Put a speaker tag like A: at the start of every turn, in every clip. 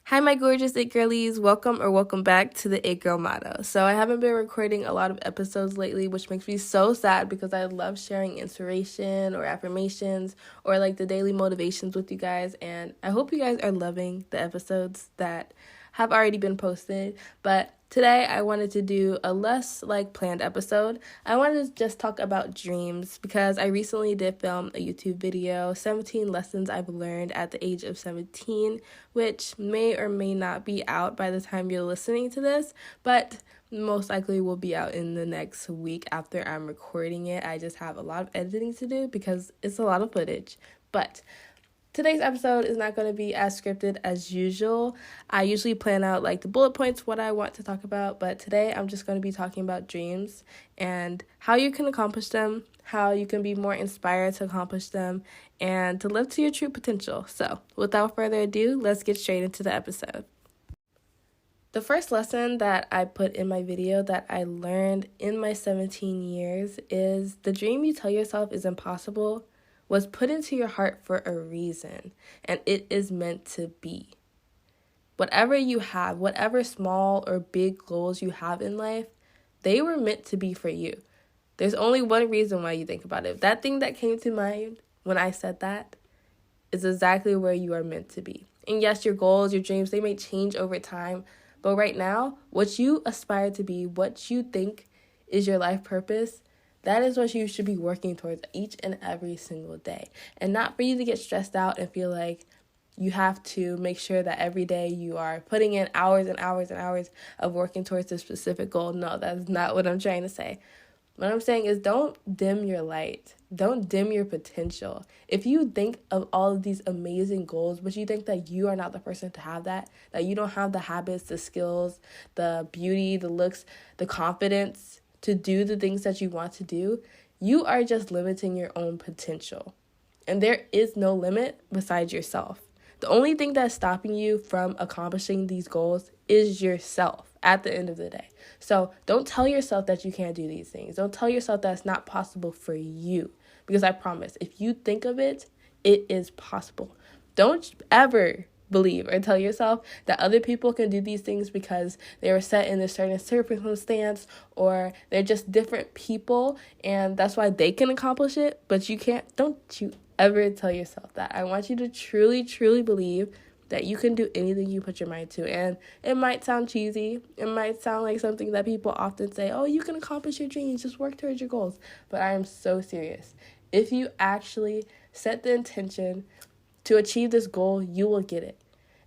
A: Hi, my gorgeous It Girlies. Welcome back to the It Girl Motto. So I haven't been recording a lot of episodes lately, which makes me so sad because I love sharing inspiration or affirmations or like the daily motivations with you guys. And I hope you guys are loving the episodes that have already been posted. But today I wanted to do a less planned episode. I wanted to just talk about dreams because I recently did film a YouTube video, 17 lessons I've learned at the age of 17, which may or may not be out by the time you're listening to this, but most likely will be out in the next week after I'm recording it. I just have a lot of editing to do because it's a lot of footage. But today's episode is not going to be as scripted as usual. I usually plan out the bullet points, what I want to talk about, but today I'm just going to be talking about dreams and how you can accomplish them, how you can be more inspired to accomplish them, and to live to your true potential. So, without further ado, let's get straight into the episode. The first lesson that I put in my video that I learned in my 17 years is the dream you tell yourself is impossible was put into your heart for a reason, and it is meant to be. Whatever you have, whatever small or big goals you have in life, they were meant to be for you. There's only one reason why you think about it. That thing that came to mind when I said that is exactly where you are meant to be. And yes, your goals, your dreams, they may change over time, but right now, what you aspire to be, what you think is your life purpose, that is what you should be working towards each and every single day. And not for you to get stressed out and feel like you have to make sure that every day you are putting in hours and hours and hours of working towards a specific goal. No, that's not what I'm trying to say. What I'm saying is don't dim your light. Don't dim your potential. If you think of all of these amazing goals, but you think that you are not the person to have that you don't have the habits, the skills, the beauty, the looks, the confidence to do the things that you want to do, you are just limiting your own potential. And there is no limit besides yourself. The only thing that's stopping you from accomplishing these goals is yourself at the end of the day. So don't tell yourself that you can't do these things. Don't tell yourself that it's not possible for you. Because I promise, if you think of it, it is possible. Don't ever believe or tell yourself that other people can do these things because they were set in a certain circumstance or they're just different people and that's why they can accomplish it, but you can't. Don't you ever tell yourself that. I want you to truly, truly believe that you can do anything you put your mind to. And it might sound cheesy. It might sound like something that people often say, oh, you can accomplish your dreams, just work towards your goals. But I am so serious. If you actually set the intention to achieve this goal, you will get it.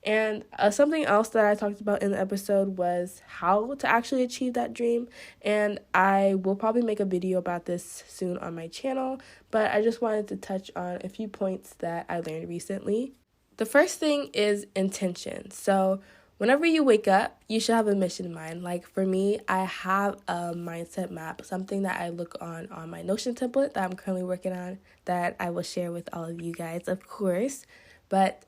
A: And something else that I talked about in the episode was how to actually achieve that dream. And I will probably make a video about this soon on my channel, but I just wanted to touch on a few points that I learned recently. The first thing is intention. So whenever you wake up, you should have a mission in mind. Like for me, I have a mindset map, something that I look on my Notion template that I'm currently working on that I will share with all of you guys, of course. But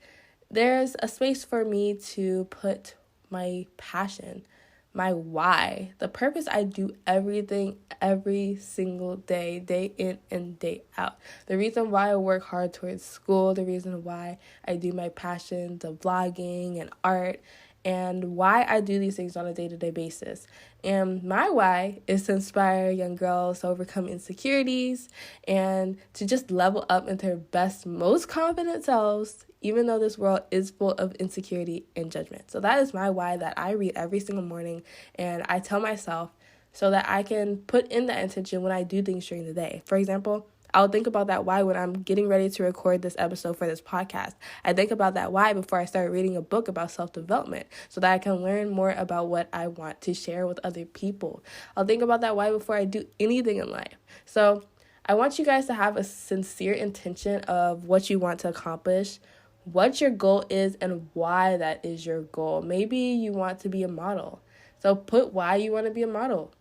A: there's a space for me to put my passion, my why, the purpose I do everything every single day, day in and day out. The reason why I work hard towards school, the reason why I do my passion, the vlogging and art, and why I do these things on a day-to-day basis. And my why is to inspire young girls to overcome insecurities and to just level up into their best, most confident selves, even though this world is full of insecurity and judgment. So that is my why that I read every single morning and I tell myself so that I can put in that intention when I do things during the day. For example, I'll think about that why when I'm getting ready to record this episode for this podcast. I think about that why before I start reading a book about self-development so that I can learn more about what I want to share with other people. I'll think about that why before I do anything in life. So I want you guys to have a sincere intention of what you want to accomplish, what your goal is, and why that is your goal. Maybe you want to be a model. So put why you want to be a model.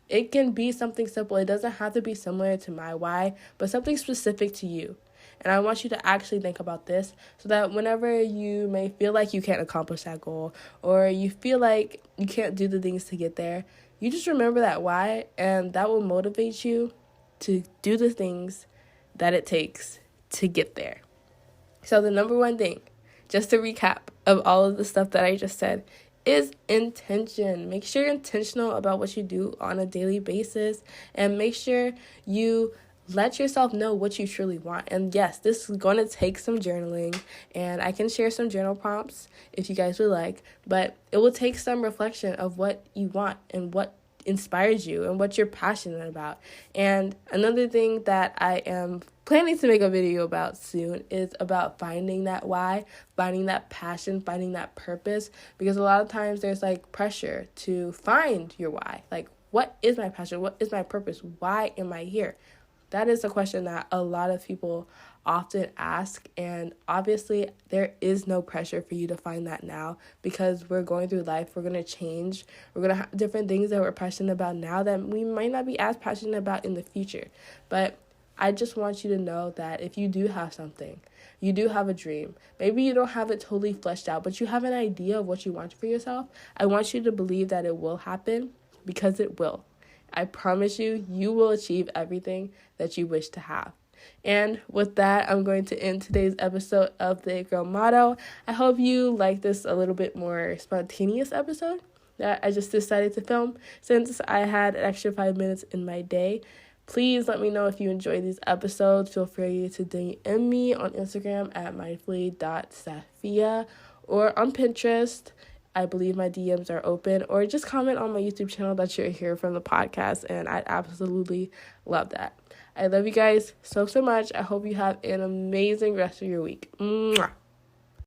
A: It can be something simple. It doesn't have to be similar to my why, but something specific to you. And I want you to actually think about this so that whenever you may feel like you can't accomplish that goal or you feel like you can't do the things to get there, you just remember that why, and that will motivate you to do the things that it takes to get there. So the number one thing, just to recap of all of the stuff that I just said, is intention. Make sure you're intentional about what you do on a daily basis, and make sure you let yourself know what you truly want. And yes, this is going to take some journaling, and I can share some journal prompts if you guys would like, but it will take some reflection of what you want and what inspires you and what you're passionate about. And another thing that I am planning to make a video about soon is about finding that why, finding that passion, finding that purpose, because a lot of times there's like pressure to find your why. Like, what is my passion? What is my purpose? Why am I here? That is a question that a lot of people often ask, and obviously there is no pressure for you to find that now, because we're going through life, we're going to change, we're going to have different things that we're passionate about now that we might not be as passionate about in the future. But I just want you to know that if you do have something, you do have a dream, maybe you don't have it totally fleshed out, but you have an idea of what you want for yourself, I want you to believe that it will happen, because it will. I promise you, you will achieve everything that you wish to have. And with that, I'm going to end today's episode of the It Girl Motto. I hope you like this a little bit more spontaneous episode that I just decided to film since I had an extra 5 minutes in my day. Please let me know if you enjoy these episodes. Feel free to DM me on Instagram at mindfully.safia or on Pinterest. I believe my DMs are open, or just comment on my YouTube channel that you're here from the podcast, and I'd absolutely love that. I love you guys so much. I hope you have an amazing rest of your week. Mwah.